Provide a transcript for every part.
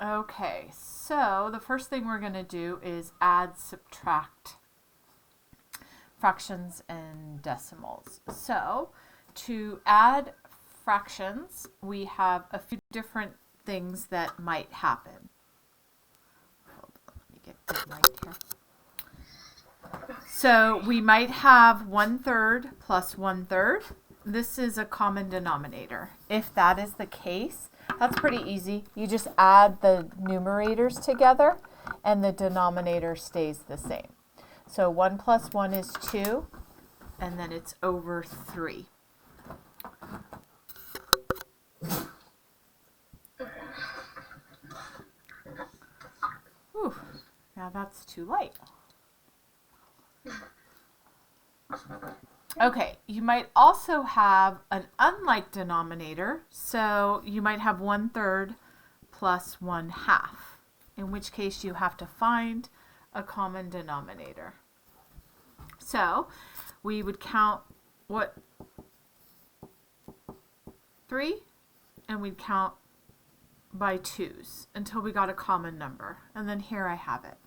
Okay, so the first thing we're going to do is add, subtract fractions and decimals. So to add fractions, we have a few different things that might happen. Hold on, let me get good light here. So we might have 1/3 plus 1/3. This is a common denominator. If that is the case, that's pretty easy. You just add the numerators together and the denominator stays the same. So 1 plus 1 is 2, and then it's over 3. Whew, now that's too light. Okay, you might also have an unlike denominator, so you might have 1/3 plus 1/2, in which case you have to find a common denominator. So we would count 3, and we'd count by 2's until we got a common number, and then here I have it.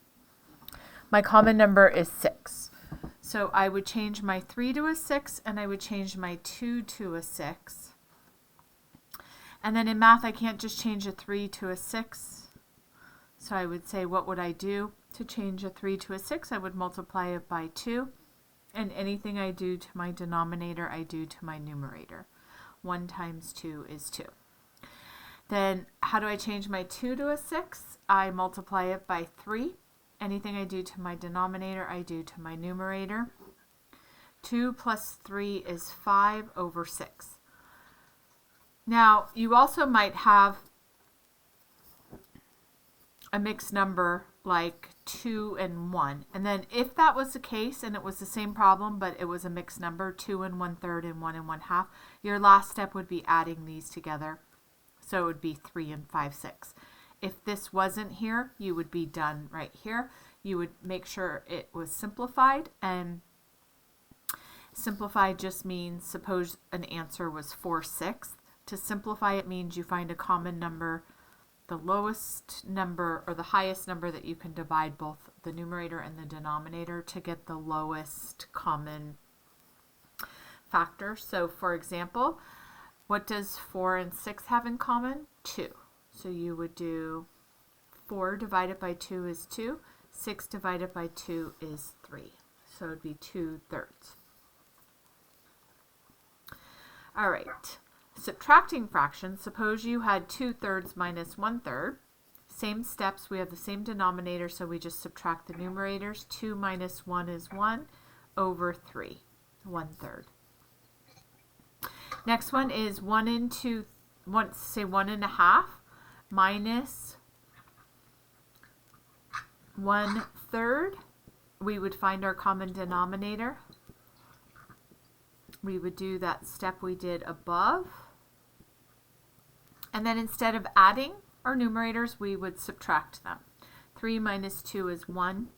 My common number is 6. So I would change my 3 to a 6, and I would change my 2 to a 6. And then in math, I can't just change a 3 to a 6. So I would say, what would I do to change a 3 to a 6? I would multiply it by 2. And anything I do to my denominator, I do to my numerator. 1 times 2 is 2. Then how do I change my 2 to a 6? I multiply it by 3. Anything I do to my denominator, I do to my numerator. 2 plus 3 is 5 over 6. Now, you also might have a mixed number like 2 and 1. And then if that was the case and it was the same problem, but it was a mixed number, 2 and 1/3 and 1 and 1/2, your last step would be adding these together. So it would be 3 and 5, 6. If this wasn't here, you would be done right here. You would make sure it was simplified, and simplified just means, suppose an answer was 4/6. To simplify it means you find a common number, the lowest number or the highest number that you can divide both the numerator and the denominator to get the lowest common factor. So for example, what does 4 and 6 have in common? 2. So you would do 4 divided by 2 is 2. 6 divided by 2 is 3. So it would be 2/3. All right. Subtracting fractions, suppose you had 2/3 minus 1/3. Same steps, we have the same denominator, so we just subtract the numerators. 2 minus 1 is 1 over 3, 1/3. Next one is 1 1/2 minus 1/3. We would find our common denominator. We would do that step we did above. And then instead of adding our numerators, we would subtract them. 3 minus 2 is 1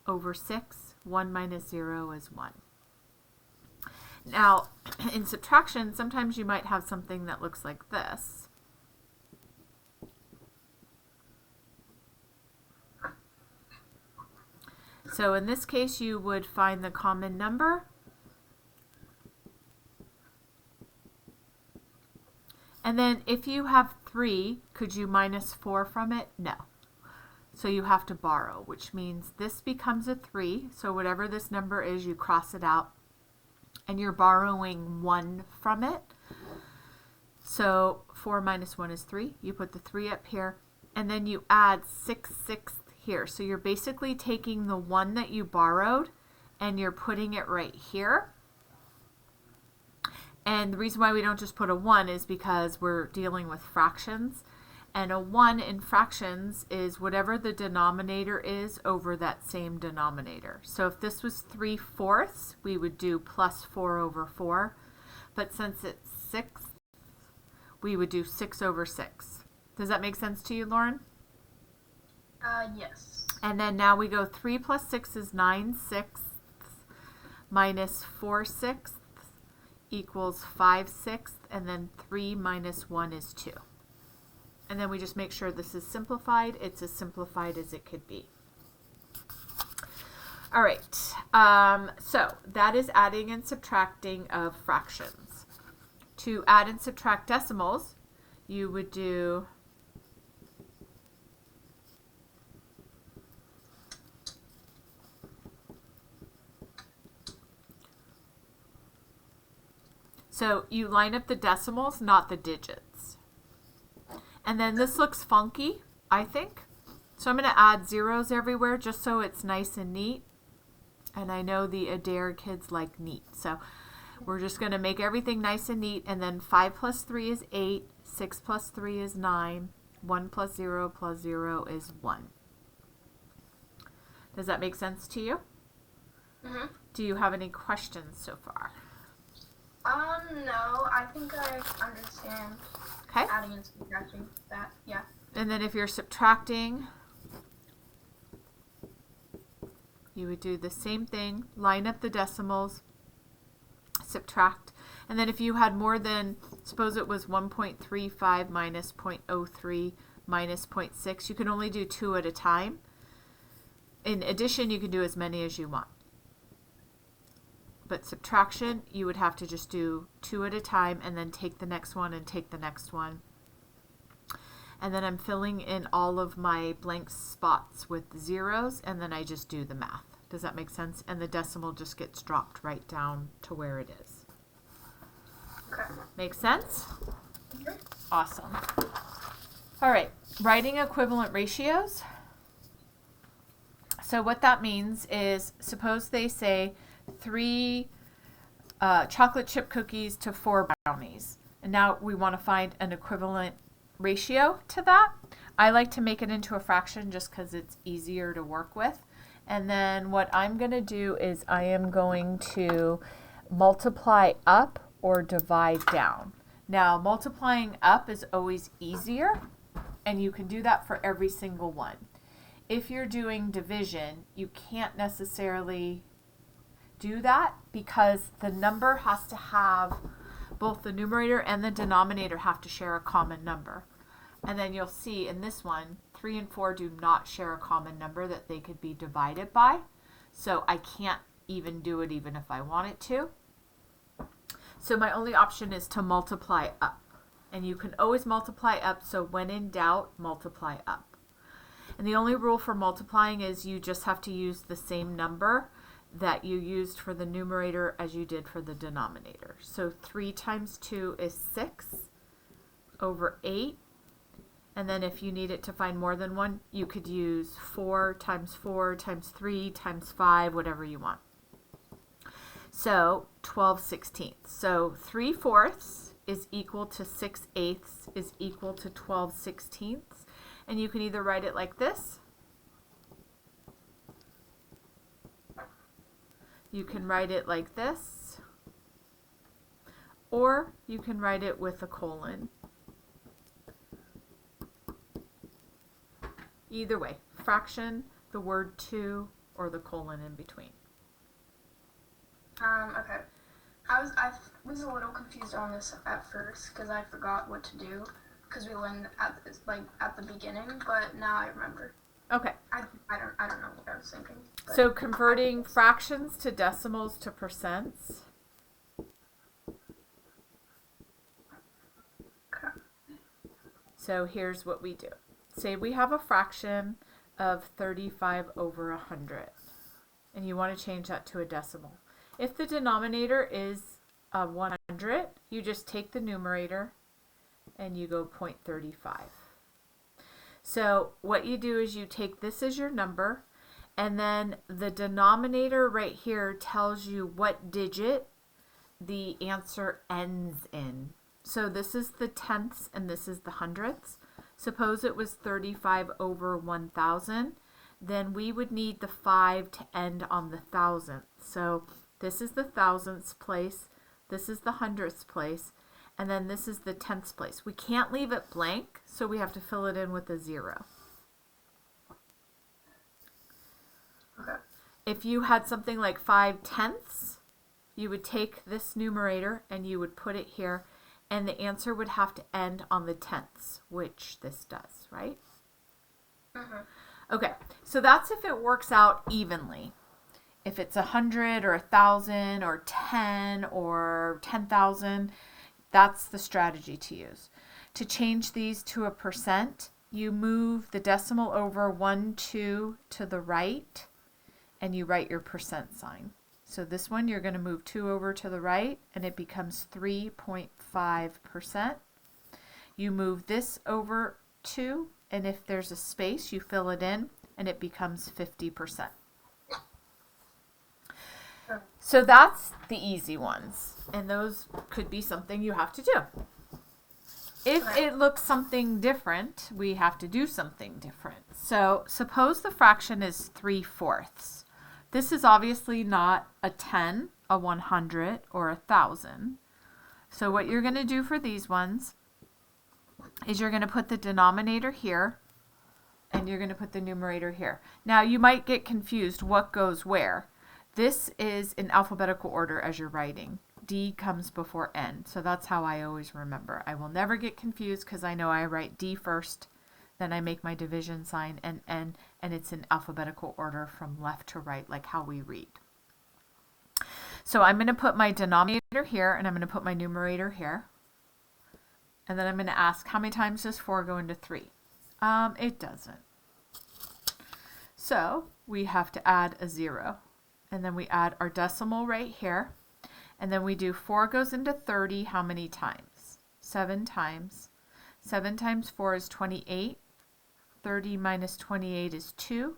over 6. 1 minus 0 is 1. Now, in subtraction, sometimes you might have something that looks like this. So in this case, you would find the common number. And then if you have 3, could you minus 4 from it? No. So you have to borrow, which means this becomes a 3. So whatever this number is, you cross it out. And you're borrowing 1 from it. So 4 minus 1 is 3. You put the 3 up here. And then you add 6/6 here. So you're basically taking the 1 that you borrowed and you're putting it right here. And the reason why we don't just put a 1 is because we're dealing with fractions. And a 1 in fractions is whatever the denominator is over that same denominator. So if this was 3/4, we would do plus 4 over 4. But since it's 6, we would do 6 over 6. Does that make sense to you, Lauren? Yes. And then now we go 3 plus 6 is 9/6 minus 4/6 equals 5/6, and then 3 minus 1 is 2. And then we just make sure this is simplified. It's as simplified as it could be. All right, so that is adding and subtracting of fractions. To add and subtract decimals, you would do so you line up the decimals, not the digits. And then this looks funky, I think. So I'm going to add zeros everywhere just so it's nice and neat. And I know the Adair kids like neat. So we're just going to make everything nice and neat. And then 5 plus 3 is 8. 6 plus 3 is 9. 1 plus 0 plus 0 is 1. Does that make sense to you? Mm-hmm. Do you have any questions so far? No. I think I understand. Okay. Adding and subtracting that. Yeah. And then if you're subtracting, you would do the same thing, line up the decimals, subtract. And then if you had more than, suppose it was 1.35 minus 0.03 minus 0.6, you can only do 2 at a time. In addition, you can do as many as you want. But subtraction, you would have to just do 2 at a time and then take the next one and take the next one. And then I'm filling in all of my blank spots with zeros, and then I just do the math. Does that make sense? And the decimal just gets dropped right down to where it is. Okay. Make sense? Mm-hmm. Awesome. All right, writing equivalent ratios. So what that means is, suppose they say 3 chocolate chip cookies to 4 brownies. And now we want to find an equivalent ratio to that. I like to make it into a fraction just because it's easier to work with. And then what I'm going to do is I am going to multiply up or divide down. Now, multiplying up is always easier, and you can do that for every single one. If you're doing division, you can't necessarily do that because the number has to have, both the numerator and the denominator have to share a common number. And then you'll see in this one, 3 and 4 do not share a common number that they could be divided by. So I can't even do it even if I wanted to. So my only option is to multiply up. And you can always multiply up, so when in doubt, multiply up. And the only rule for multiplying is you just have to use the same number that you used for the numerator as you did for the denominator. So 3 times 2 is 6 over 8. And then if you need it to find more than one, you could use 4 times 3 times 5, whatever you want. So 12/16. So 3/4 is equal to 6/8 is equal to 12/16. And you can either write it like this. You can write it like this. Or you can write it with a colon. Either way, fraction, the word 2, or the colon in between. Okay. I was a little confused on this at first because I forgot what to do because we learned at the beginning, but now I remember. Okay. I don't know what I was thinking. So converting fractions to decimals to percents. Okay. So here's what we do. Say we have a fraction of 35 over 100, and you want to change that to a decimal. If the denominator is 100, you just take the numerator and you go 0.35. So what you do is you take this as your number, and then the denominator right here tells you what digit the answer ends in. So this is the tenths and this is the hundredths. Suppose it was 35 over 1,000, then we would need the 5 to end on the thousandth. So this is the thousandths place, this is the hundredths place, and then this is the tenths place. We can't leave it blank, so we have to fill it in with a 0. Okay. If you had something like 5/10, you would take this numerator and you would put it here, and the answer would have to end on the tenths, which this does, right? Okay, so that's if it works out evenly. If it's 100 or 1,000 or 10 or 10,000, that's the strategy to use. To change these to a percent, you move the decimal over 1, 2 to the right, and you write your percent sign. So this one, you're going to move 2 over to the right, and it becomes 3.5%. You move this over 2, and if there's a space, you fill it in, and it becomes 50%. So that's the easy ones, and those could be something you have to do. If it looks something different, we have to do something different. So suppose the fraction is 3/4. This is obviously not a 10, a 100, or 1,000. So what you're going to do for these ones is you're going to put the denominator here, and you're going to put the numerator here. Now you might get confused what goes where. This is in alphabetical order as you're writing. D comes before N, so that's how I always remember. I will never get confused because I know I write D first, then I make my division sign and N, and it's in alphabetical order from left to right, like how we read. So I'm going to put my denominator here, and I'm going to put my numerator here. And then I'm going to ask, how many times does 4 go into 3? It doesn't. So we have to add a 0. And then we add our decimal right here. And then we do 4 goes into 30 how many times? 7 times. 7 times 4 is 28. 30 minus 28 is 2.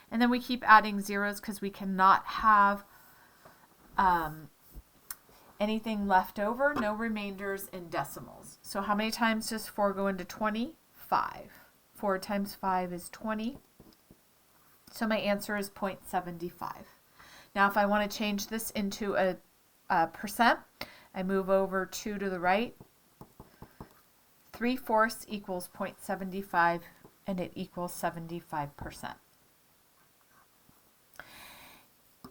And then we keep adding zeros because we cannot have anything left over, no remainders in decimals. So how many times does 4 go into 20? 5. 4 times 5 is 20. So my answer is 0.75. Now if I want to change this into a percent, I move over 2 to the right. 3/4 equals 0.75, and it equals 75%.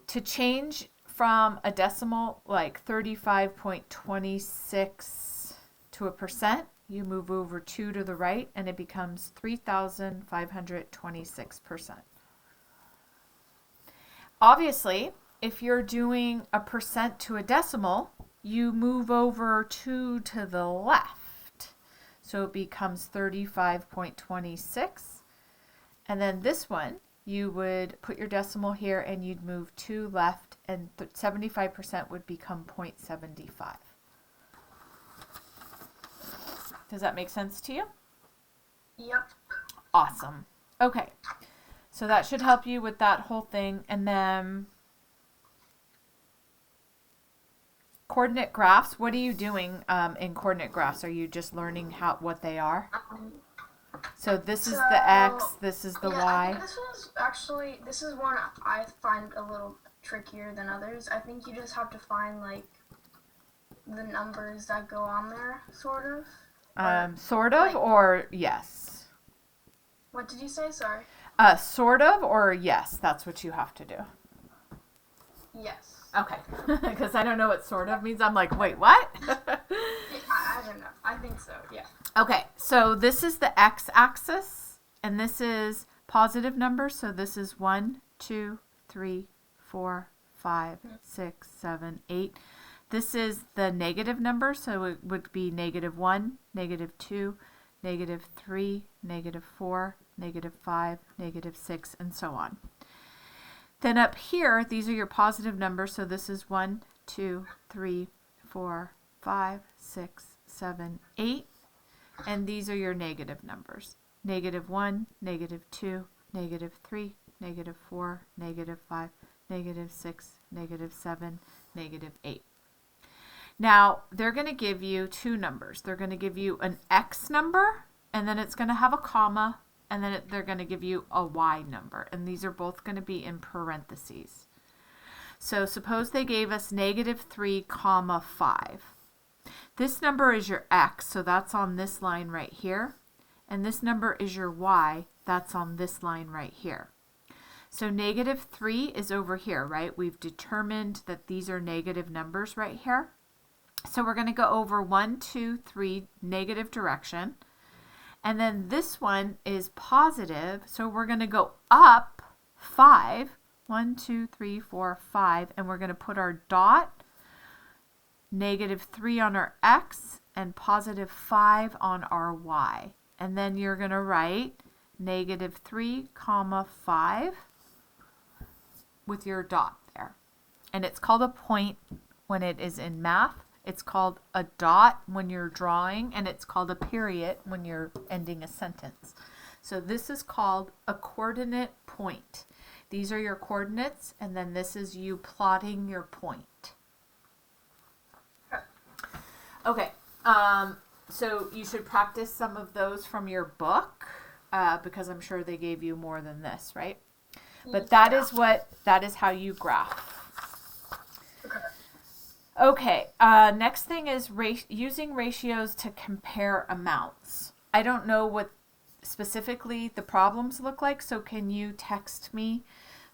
To change from a decimal like 35.26 to a percent, you move over 2 to the right, and it becomes 3,526%. Obviously, if you're doing a percent to a decimal, you move over 2 to the left. So it becomes 35.26. And then this one, you would put your decimal here and you'd move 2 left, and 75% would become 0.75. Does that make sense to you? Yep. Awesome. Okay. So that should help you with that whole thing. And then coordinate graphs. What are you doing in coordinate graphs? Are you just learning what they are? So this is the X, this is the Y. I think this is one I find a little trickier than others. I think you just have to find like the numbers that go on there, sort of. Sort of, or yes? What did you say? Sorry. Sort of, or yes, that's what you have to do. Yes. Okay, because I don't know what sort of means. I'm like, wait, what? I don't know. I think so, yeah. Okay, so this is the x-axis, and this is positive numbers. So this is 1, 2, 3, 4, 5, 6, 7, 8. This is the negative number, so it would be -1, -2, -3, -4, -5, -6, and so on. Then up here, these are your positive numbers. So this is 1, 2, 3, 4, 5, 6, 7, 8. And these are your negative numbers. -1, -2, -3, -4, -5, -6, -7, -8. Now, they're going to give you two numbers. They're going to give you an X number, and then it's going to have a comma, and then they're going to give you a Y number. And these are both going to be in parentheses. So suppose they gave us -3, 5. This number is your X, so that's on this line right here. And this number is your Y, that's on this line right here. So -3 is over here, right? We've determined that these are negative numbers right here. So we're going to go over 1, 2, 3, negative direction. And then this one is positive. So we're going to go up 5. 1, 2, 3, 4, 5. And we're going to put our dot, -3 on our x, and +5 on our y. And then you're going to write -3, 5 with your dot there. And it's called a point when it is in math. It's called a dot when you're drawing, and it's called a period when you're ending a sentence. So this is called a coordinate point. These are your coordinates, and then this is you plotting your point. Okay, so you should practice some of those from your book, because I'm sure they gave you more than this, right? But that is how you graph. Okay, next thing is using ratios to compare amounts. I don't know what specifically the problems look like, so can you text me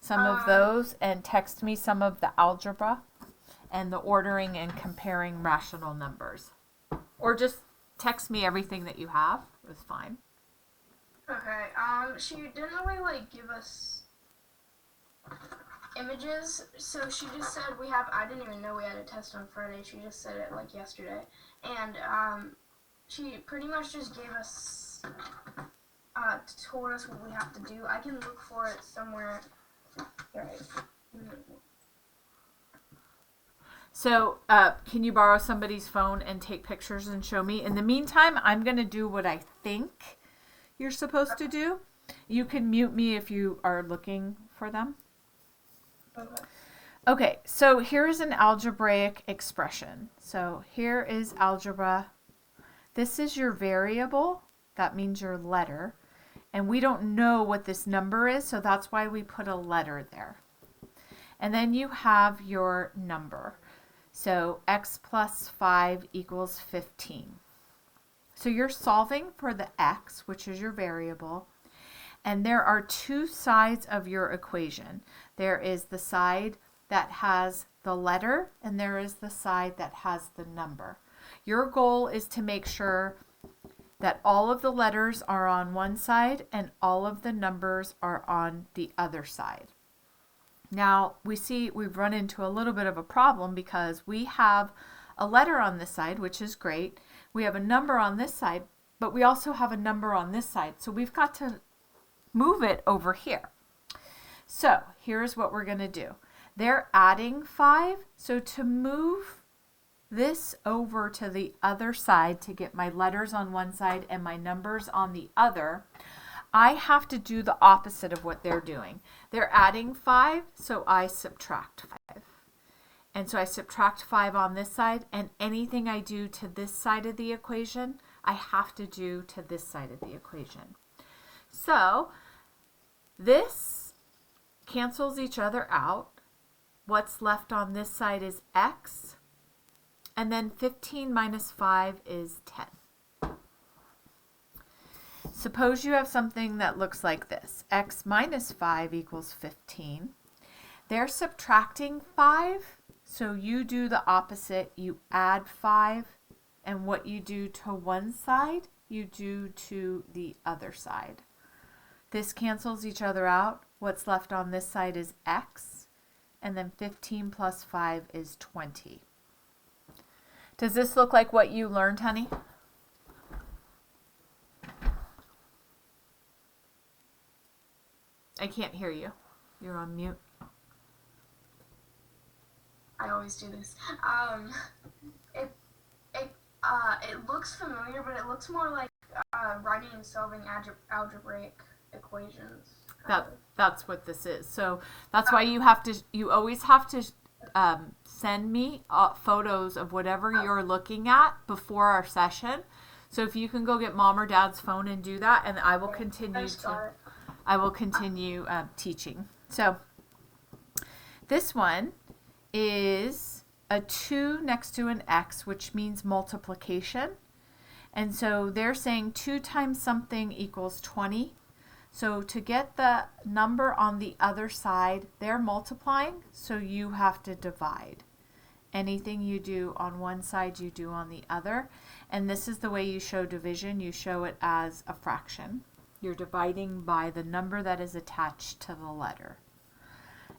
some of those and text me some of the algebra and the ordering and comparing rational numbers? Or just text me everything that you have. It's fine. Okay, she didn't really, give us images, so she just said I didn't even know we had a test on Friday. She just said it yesterday, and she pretty much just gave us told us what we have to do. I can look for it somewhere. Right. So can you borrow somebody's phone and take pictures and show me? In the meantime, I'm going to do what I think you're supposed to do. You can mute me if you are looking for them. Okay, so here's an algebraic expression. So here is algebra. This is your variable. That means your letter. And we don't know what this number is, so that's why we put a letter there. And then you have your number. So x plus 5 equals 15. So you're solving for the x, which is your variable. And there are two sides of your equation. There is the side that has the letter, and there is the side that has the number. Your goal is to make sure that all of the letters are on one side and all of the numbers are on the other side. Now, we've run into a little bit of a problem because we have a letter on this side, which is great. We have a number on this side, but we also have a number on this side. So we've got to move it over here. So here's what we're going to do. They're adding 5. So to move this over to the other side to get my letters on one side and my numbers on the other, I have to do the opposite of what they're doing. They're adding 5, so I subtract 5. And so I subtract 5 on this side, and anything I do to this side of the equation, I have to do to this side of the equation. So this cancels each other out. What's left on this side is x, and then 15 minus 5 is 10. Suppose you have something that looks like this. X minus 5 equals 15. They're subtracting 5, so you do the opposite. You add 5, and what you do to one side, you do to the other side. This cancels each other out. What's left on this side is x, and then 15 plus 5 is 20. Does this look like what you learned, honey? I can't hear you. You're on mute. I always do this. It looks familiar, but it looks more like writing and solving algebraic equations. That's what this is. So that's why you always have to send me photos of whatever you're looking at before our session. So if you can go get mom or dad's phone and do that, and I will continue teaching. So this one is a 2 next to an x, which means multiplication. And so they're saying 2 times something equals 20. So to get the number on the other side, they're multiplying, so you have to divide. Anything you do on one side, you do on the other. And this is the way you show division. You show it as a fraction. You're dividing by the number that is attached to the letter.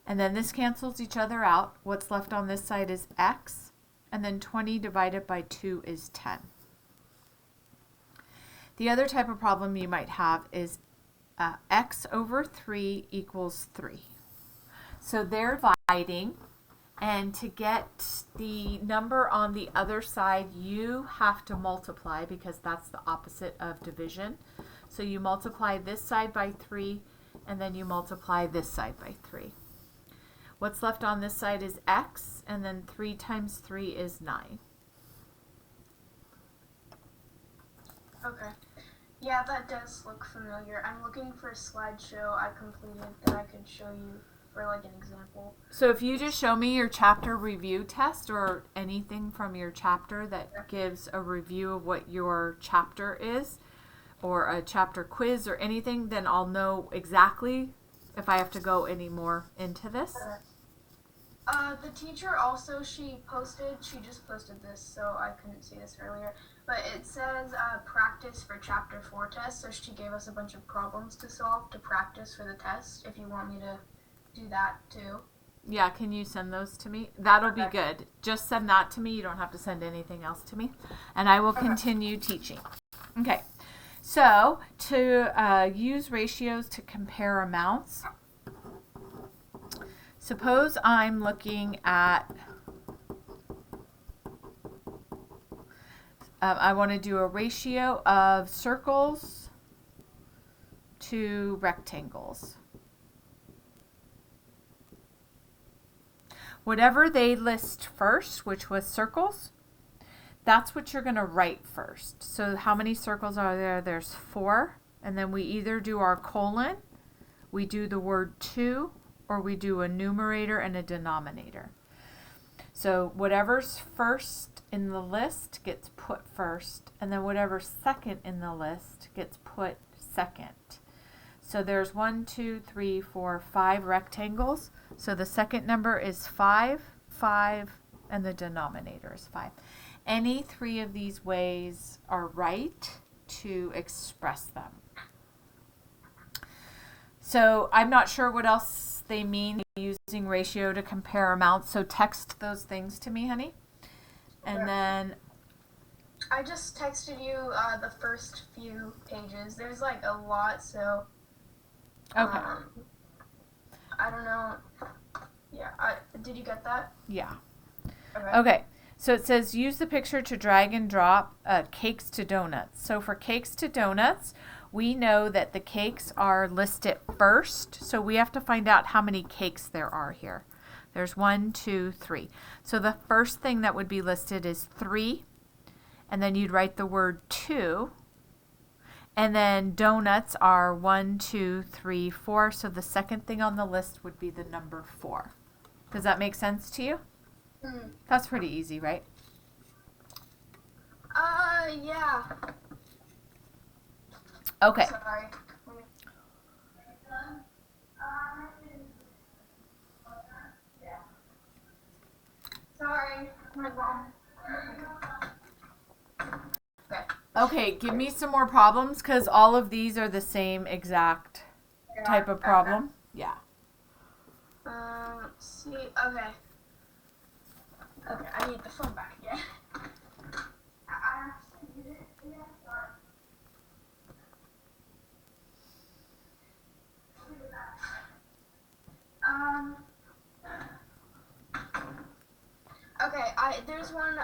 And then this cancels each other out. What's left on this side is x, and then 20 divided by 2 is 10. The other type of problem you might have is x over 3 equals 3. So they're dividing, and to get the number on the other side, you have to multiply because that's the opposite of division. So you multiply this side by 3, and then you multiply this side by 3. What's left on this side is x, and then 3 times 3 is 9. Okay. Yeah, that does look familiar. I'm looking for a slideshow I completed that I could show you for like an example. So if you just show me your chapter review test or anything from your chapter that gives a review of what your chapter is, or a chapter quiz or anything, then I'll know exactly if I have to go any more into this. The teacher also, she just posted this, so I couldn't see this earlier, but it says practice for chapter 4 test, so she gave us a bunch of problems to solve to practice for the test, if you want me to do that too. Yeah, can you send those to me? That'll be good. Just send that to me. You don't have to send anything else to me, and I will continue teaching. Okay, so to use ratios to compare amounts, suppose I'm looking at, I want to do a ratio of circles to rectangles. Whatever they list first, which was circles, that's what you're going to write first. So how many circles are there? There's 4. And then we either do our colon, we do the word 2, or we do a numerator and a denominator. So whatever's first in the list gets put first, and then whatever's second in the list gets put second. So there's 1, 2, 3, 4, 5 rectangles. So the second number is 5, 5, and the denominator is 5. Any 3 of these ways are right to express them. So I'm not sure what else they mean using ratio to compare amounts, so text those things to me, honey. And then I just texted you the first few pages. There's like a lot, so okay. I don't know. Yeah, did you get that? Yeah. Okay. So it says use the picture to drag and drop cakes to donuts. So for cakes to donuts, we know that the cakes are listed first. So we have to find out how many cakes there are here. There's 1, 2, 3. So the first thing that would be listed is 3. And then you'd write the word 2. And then donuts are 1, 2, 3, 4. So the second thing on the list would be the number 4. Does that make sense to you? That's pretty easy, right? Yeah. Okay. Sorry. Sorry. My mom. Okay. Okay, give me some more problems because all of these are the same exact type of problem. Yeah. Let's see. Okay. Okay, I need the phone back again. Okay, there's one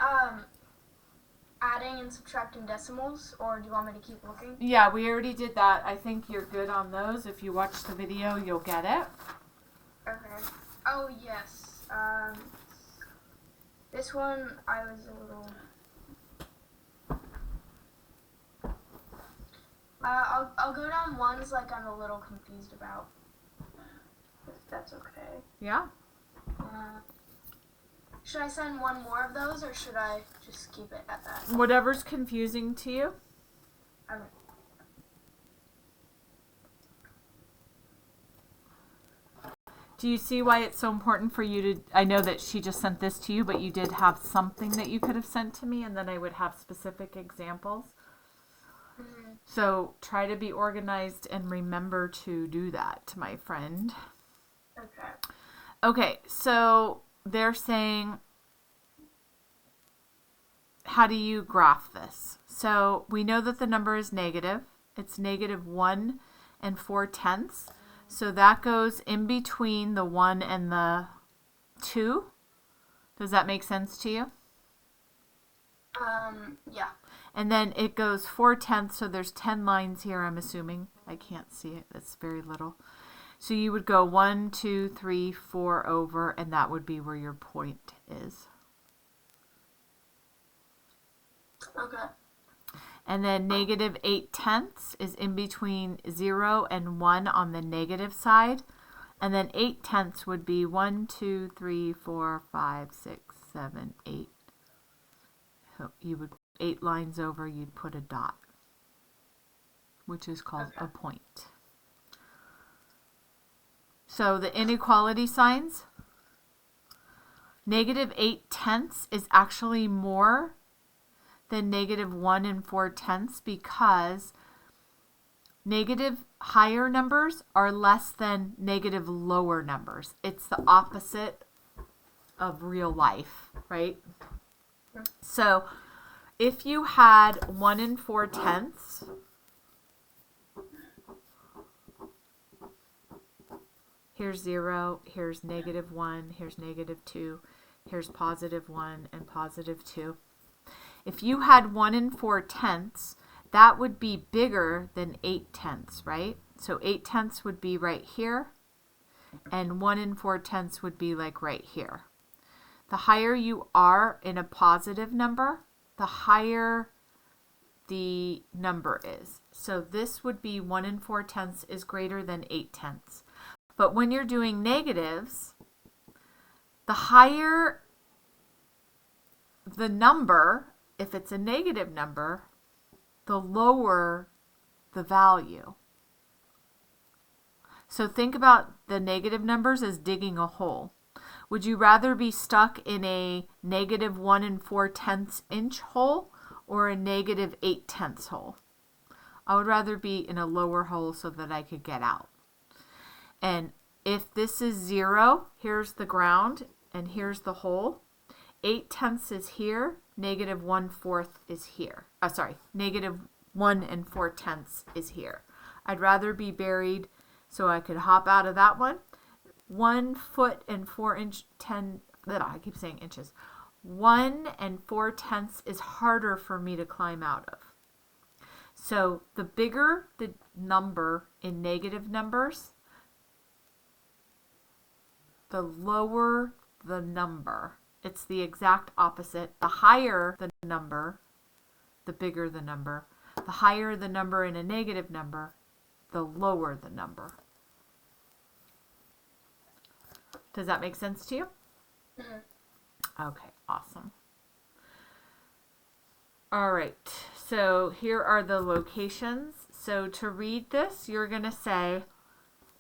adding and subtracting decimals, or do you want me to keep looking? Yeah, we already did that. I think you're good on those. If you watch the video, you'll get it. Okay. Oh, yes. This one, I was a little... I'll go down ones like I'm a little confused about. If that's okay. Yeah. Should I send one more of those, or should I just keep it at that? Whatever's confusing to you. Okay. Do you see why it's so important for you to, I know that she just sent this to you, but you did have something that you could have sent to me, and then I would have specific examples. Mm-hmm. So try to be organized and remember to do that, my friend. Okay. Okay, so they're saying, how do you graph this? So we know that the number is negative. It's negative 1 and 4/10. So that goes in between the 1 and the 2. Does that make sense to you? Yeah. And then it goes 4/10. So there's 10 lines here, I'm assuming. I can't see it. That's very little. So you would go 1, 2, 3, 4 over, and that would be where your point is. Okay. And then negative 8/10 is in between 0 and 1 on the negative side. And then 8/10 would be 1, 2, 3, 4, 5, 6, 7, 8. So you would 8 lines over, you'd put a dot, which is called a point. So the inequality signs, negative 8/10 is actually more than negative 1 and 4/10 because negative higher numbers are less than negative lower numbers. It's the opposite of real life, right? So if you had 1 and 4/10, here's 0, here's negative 1, here's negative 2, here's positive 1 and positive 2. If you had 1 and 4/10, that would be bigger than 8/10, right? So 8/10 would be right here, and 1 and 4/10 would be like right here. The higher you are in a positive number, the higher the number is. So this would be 1 and 4/10 is greater than 8/10. But when you're doing negatives, the higher the number, if it's a negative number, the lower the value. So think about the negative numbers as digging a hole. Would you rather be stuck in a negative 1 and 4/10 inch hole or a negative 8/10 hole? I would rather be in a lower hole so that I could get out. And if this is 0, here's the ground and here's the hole. 8/10 is here, negative 1/4 is here. Negative 1 and 4/10 is here. I'd rather be buried so I could hop out of that one. 1 foot and 4 inch, 10, I keep saying inches. 1 and 4/10 is harder for me to climb out of. So the bigger the number in negative numbers, the lower the number. It's the exact opposite. The higher the number, the bigger the number. The higher the number in a negative number, the lower the number. Does that make sense to you? Mm-hmm. Okay, awesome. All right, so here are the locations. So to read this, you're going to say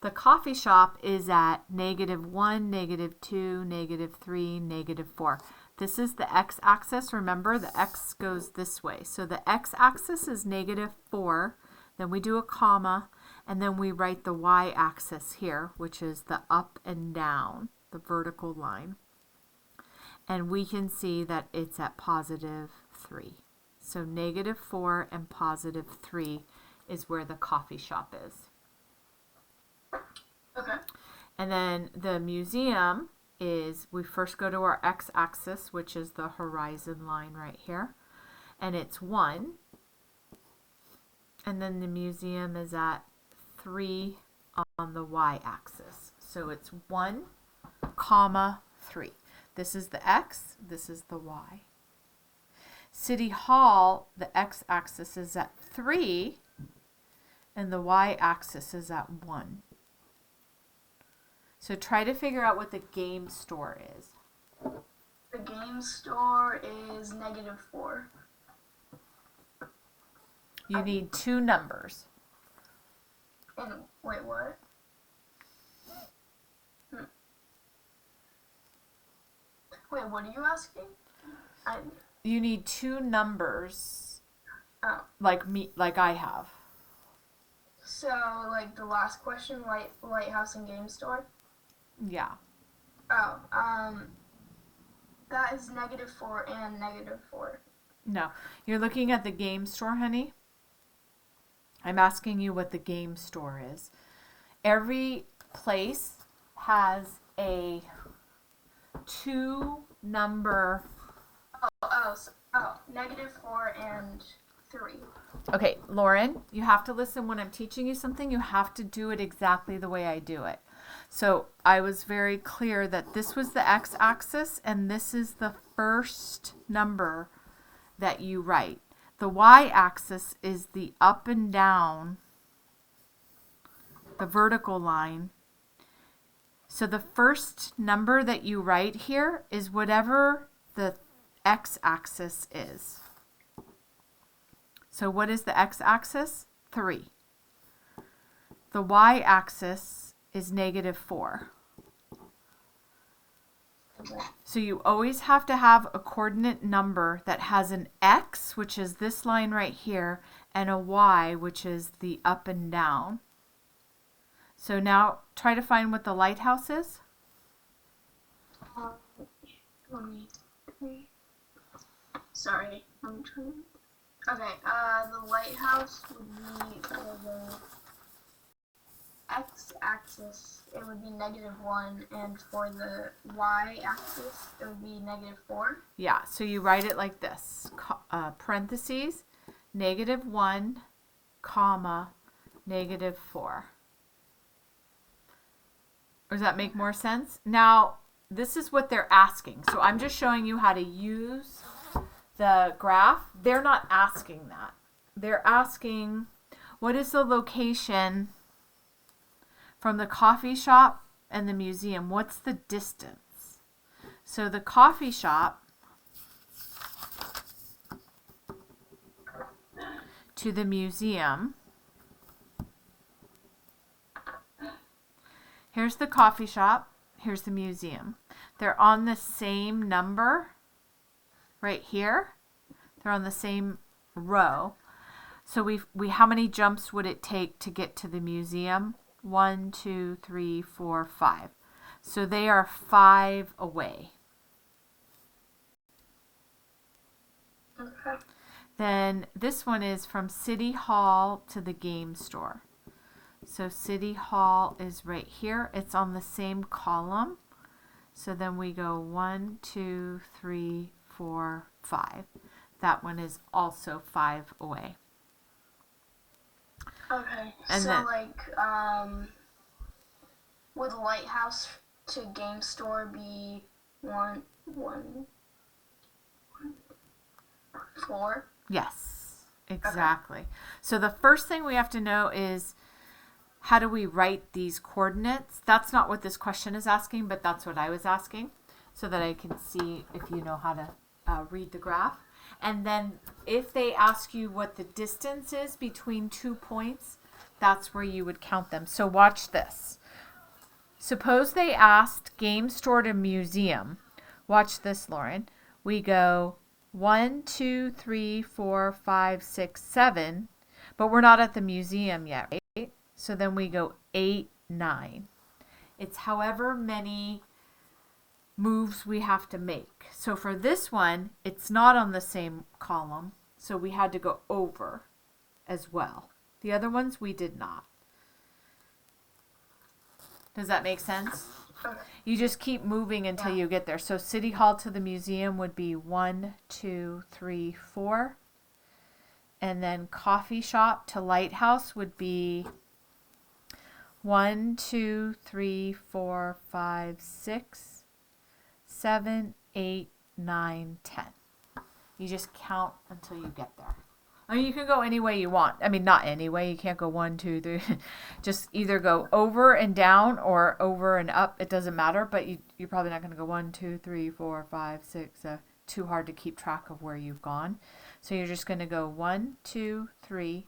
the coffee shop is at -1, -2, -3, -4. This is the x-axis. Remember, the x goes this way. So the x-axis is -4. Then we do a comma, and then we write the y-axis here, which is the up and down, the vertical line. And we can see that it's at +3. So -4 and +3 is where the coffee shop is. Okay. And then the museum is, we first go to our x-axis, which is the horizon line right here. And it's 1. And then the museum is at 3 on the y-axis. So it's 1, comma, 3. This is the x, this is the y. City Hall, the x-axis is at 3, and the y-axis is at 1. So try to figure out what the game store is. The game store is -4. You need 2 numbers. And wait, what? Wait, what are you asking? You need two numbers Oh. like I have. So, like the last question, Lighthouse and Game Store? Yeah. Oh, that is -4 and -4. No. You're looking at the game store, honey. I'm asking you what the game store is. Every place has a two number. -4 and 3. Okay, Lauren, you have to listen when I'm teaching you something. You have to do it exactly the way I do it. So I was very clear that this was the x-axis and this is the first number that you write. The y-axis is the up and down, the vertical line. So the first number that you write here is whatever the x-axis is. So what is the x-axis? 3. The y-axis is -4. So you always have to have a coordinate number that has an x, which is this line right here, and a y, which is the up and down. So now try to find what the lighthouse is. Sorry, I'm trying. Okay, the lighthouse would be the x-axis, it would be -1, and for the y-axis, it would be -4. Yeah, so you write it like this, parentheses, -1, comma, -4. Does that make more sense? Now, this is what they're asking. So I'm just showing you how to use the graph. They're not asking that. They're asking, what is the location from the coffee shop and the museum? What's the distance? So the coffee shop to the museum, here's the coffee shop, here's the museum. They're on the same number right here. They're on the same row. So we how many jumps would it take to get to the museum? 1, 2, 3, 4, 5. So they are 5 away. Okay. Then this one is from City Hall to the game store. So City Hall is right here. It's on the same column. So then we go 1, 2, 3, 4, 5. That one is also 5 away. Okay. And so then, would lighthouse to game store be 1, 4? yes, exactly. Okay. So the first thing we have to know is, how do we write these coordinates? That's not what this question is asking, but that's what I was asking, so that I can see if you know how to read the graph. And then if they ask you what the distance is between 2 points, that's where you would count them. So watch this. Suppose they asked game store to museum. Watch this, Lauren. We go 1, 2, 3, 4, 5, 6, 7, but we're not at the museum yet, right? So then we go 8, 9. It's however many moves we have to make. So for this one, it's not on the same column, so we had to go over as well. The other ones we did not. Does that make sense? Okay. You just keep moving until you get there. So City Hall to the museum would be 1, 2, 3, 4. And then coffee shop to lighthouse would be 1, 2, 3, 4, 5, 6, 7, 8, 9, 10. You just count until you get there. I mean, you can go any way you want. I mean, not any way. You can't go 1, 2, 3. Just either go over and down or over and up. It doesn't matter, but you're probably not going to go 1, 2, 3, 4, 5, 6. Too hard to keep track of where you've gone. So you're just going to go 1, 2, 3,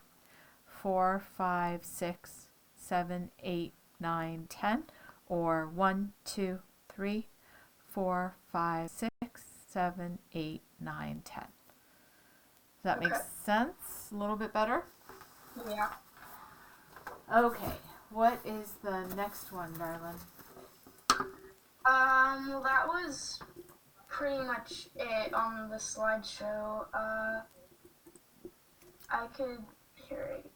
4, 5, 6, 7, 8, 9, 10. Or 1, 2, 3, 4, 5, 6, 7, 8, 9, 10. Does that make sense? A little bit better? Yeah. Okay. What is the next one, darling? Well, that was pretty much it on the slideshow. I could hear it.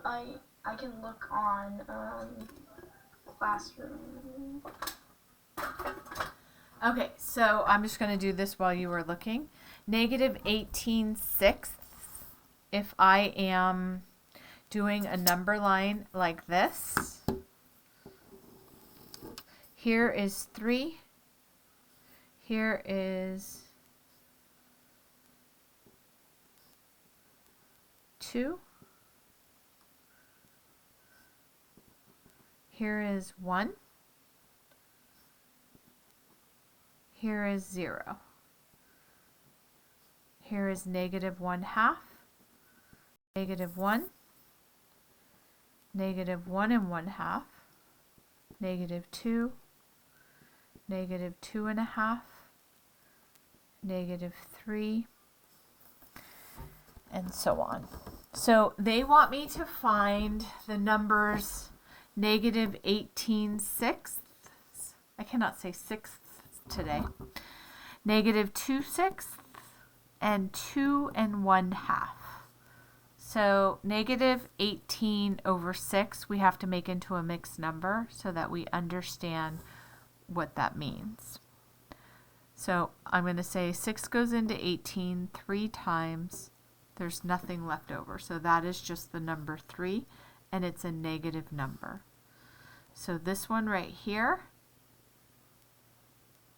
I can look on Classroom. Okay, so I'm just going to do this while you were looking. Negative 18/6. If I am doing a number line like this, here is 3. Here is 2. Here is 1. Here is 0. Here is negative 1/2, negative 1, negative 1 1/2, negative 2, negative 2 1/2, negative 3, and so on. So they want me to find the numbers negative 18/6. I cannot say sixths today. Negative 2/6 and 2 1/2. So negative 18/6 we have to make into a mixed number so that we understand what that means. So I'm going to say 6 goes into 18 3 times. There's nothing left over. So that is just the number 3, and it's a negative number. So this one right here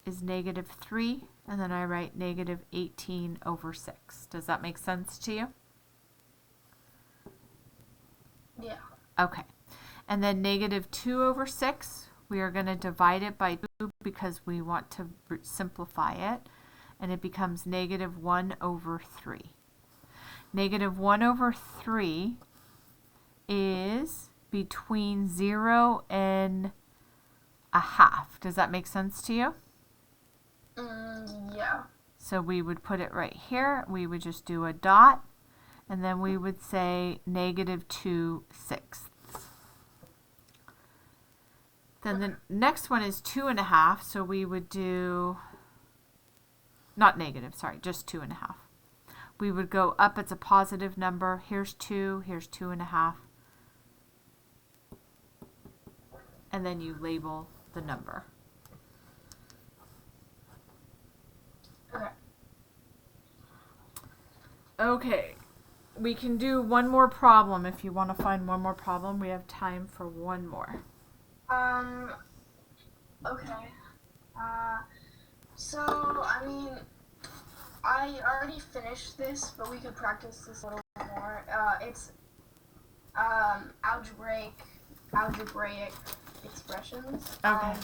is negative 3, and then I write negative 18/6. Does that make sense to you? Yeah. Okay. And then negative 2/6, we are going to divide it by 2 because we want to simplify it, and it becomes negative 1/3. Negative 1/3 is between 0 and 1/2. Does that make sense to you? Yeah. So we would put it right here. We would just do a dot, and then we would say negative 2/6. Then the next one is 2 1/2. So we would do, not negative, sorry, just 2 1/2. We would go up, it's a positive number. Here's 2, here's 2 1/2. And then you label the number. Okay. Okay, we can do one more problem if you want to find one more problem. We have time for one more. Okay. So, I mean, I already finished this, but we could practice this a little bit more. It's algebraic expressions. Okay.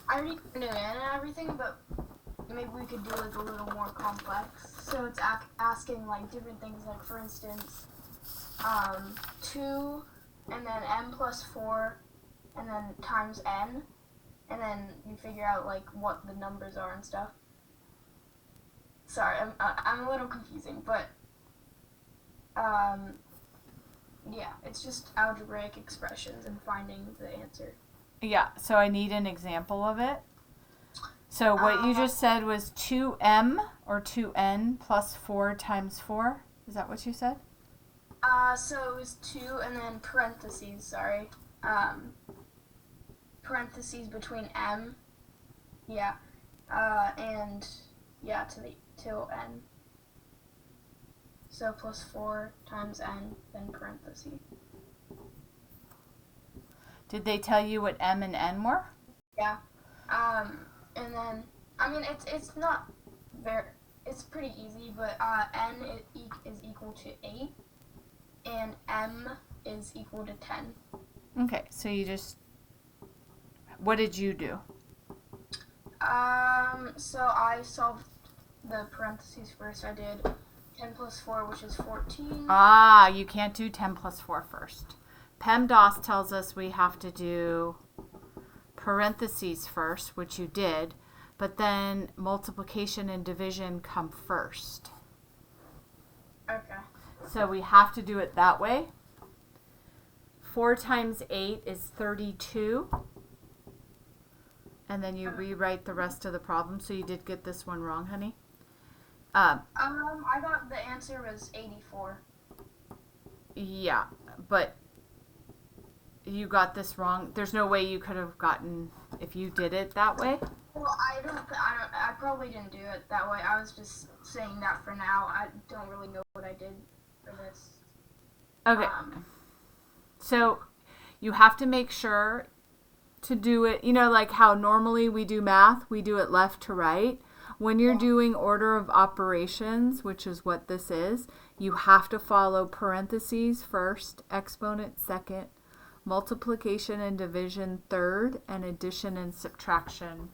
I already knew it and everything, but maybe we could do it a little more complex. So it's asking like different things, like for instance, 2 and then m plus 4 and then times n, and then you figure out like what the numbers are and stuff. Sorry, I'm a little confusing, but yeah, it's just algebraic expressions and finding the answer. Yeah, so I need an example of it. So what you just said was 2m or 2n plus 4 times 4. Is that what you said? So it was 2 and then parentheses, sorry. Parentheses between m. Yeah. And yeah, till n. So plus 4 times n, then parentheses. Did they tell you what m and n were? Yeah. And then, I mean, it's not very, it's pretty easy, but n is equal to 8, and m is equal to 10. Okay, so you just, what did you do? So I solved the parentheses first. I did 10 plus 4, which is 14. Ah, you can't do 10 plus 4 first. PEMDAS tells us we have to do parentheses first, which you did, but then multiplication and division come first. Okay. So we have to do it that way. 4 times 8 is 32. And then you rewrite the rest of the problem. So you did get this one wrong, honey. I got the answer was 84. Yeah, but you got this wrong. There's no way you could have gotten if you did it that way. Well, I probably didn't do it that way. I was just saying that for now. I don't really know what I did for this. Okay. So you have to make sure to do it, like how normally we do math, we do it left to right. When you're doing order of operations, which is what this is, you have to follow parentheses first, exponent second, multiplication and division third, and addition and subtraction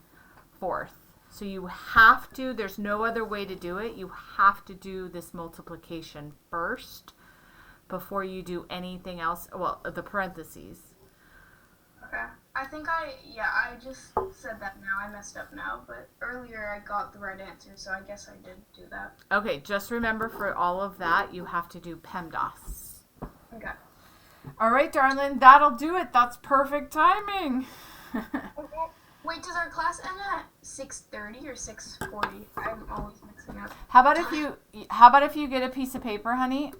fourth. So you have to, there's no other way to do it. You have to do this multiplication first before you do anything else. Well, the parentheses. Okay. I think I just said that now. I messed up now, but earlier I got the right answer, so I guess I did do that. Okay, just remember for all of that, you have to do PEMDAS. Okay. All right, darling, that'll do it. That's perfect timing. Wait, does our class end at 6:30 or 6:40? I'm always mixing up. How about if you get a piece of paper, honey,